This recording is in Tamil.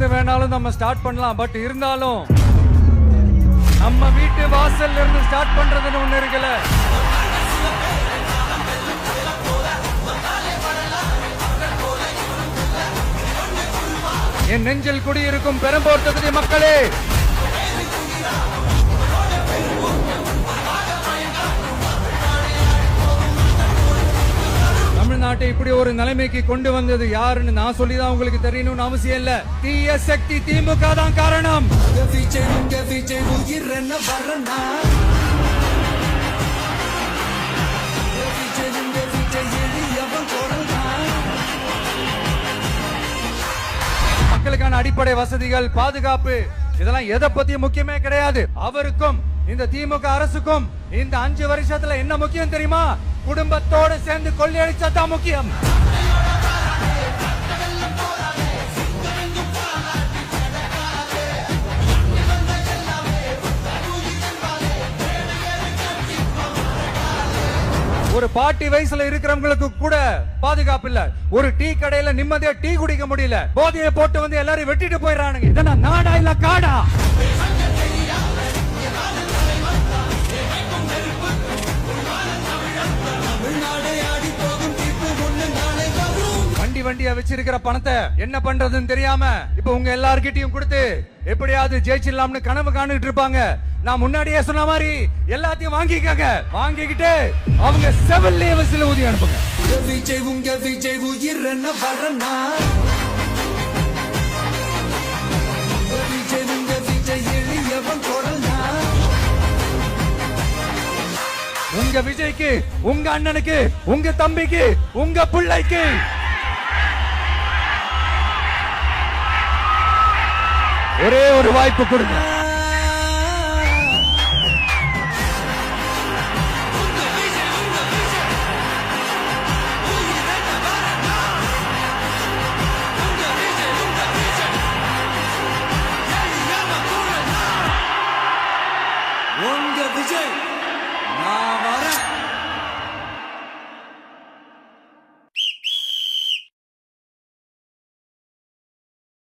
இருந்து வேணாலும் நம்ம ஸ்டார்ட் பண்ணலாம். பட் இருந்தாலும் நம்ம வீட்டு வாசல்ல இருந்து ஸ்டார்ட் பண்றதுன்னு ஒண்ணு இருக்குல்ல. என் நெஞ்சில் குடியிருக்கும் பெரம்போர் தொகுதி மக்களே, தமிழ்நாட்டை இப்படி ஒரு நிலைமைக்கு கொண்டு வந்தது யாருன்னு நான் சொல்லிதான் உங்களுக்கு தெரியணும்னு அவசியம் இல்ல. தீய சக்தி திமுக தான் காரணம். மக்களுக்கான அடிப்படை வசதிகள், பாதுகாப்பு, இதெல்லாம் எதை பத்தியும் முக்கியமே கிடையாது. அவருக்கும் இந்த திமுக அரசுக்கும் இந்த 5 வருஷத்துல என்ன முக்கியம் தெரியுமா? குடும்பத்தோடு சேர்ந்து கொள்ளையடிச்சதான் முக்கியம். ஒரு பாட்டி வயசுல இருக்கிறவங்களுக்கு கூட பாதுகாப்பு இல்ல. ஒரு டீ கடையில நிம்மதியா டீ குடிக்க முடியல. போதையை போட்டு வந்து எல்லாரும் வெட்டிட்டு போயிடறானுங்க. இதெல்லாம் நாடா இல்ல காடா? வண்டியா வச்சிருக்கிற பணத்தை என்ன பண்றதுன்னு தெரியாம இப்ப உங்க எல்லார்கிட்டயும் கொடுத்து எப்படியாவது ஜெயிச்சிடலாம்னு கனவு காணிட்டு இருப்பாங்க. நான் முன்னாடியே சொன்ன மாதிரி எல்லாத்தையும் வாங்கிக்கங்க. வாங்கிக்கிட்டு அவங்க செவல்லே வசில ஊதி அனுப்புங்க. விஜய் உங்க விஜய் உயிர் என்ன வரனா? விஜய் உங்க விஜய் எளியவன் கொடனா? உங்க விஜய்க்கு, உங்க அண்ணனுக்கு, உங்க தம்பிக்கு, உங்க பிள்ளைக்கு ஒரே ஒரு வாய்ப்பு கொடுங்க. உங்க விஜய்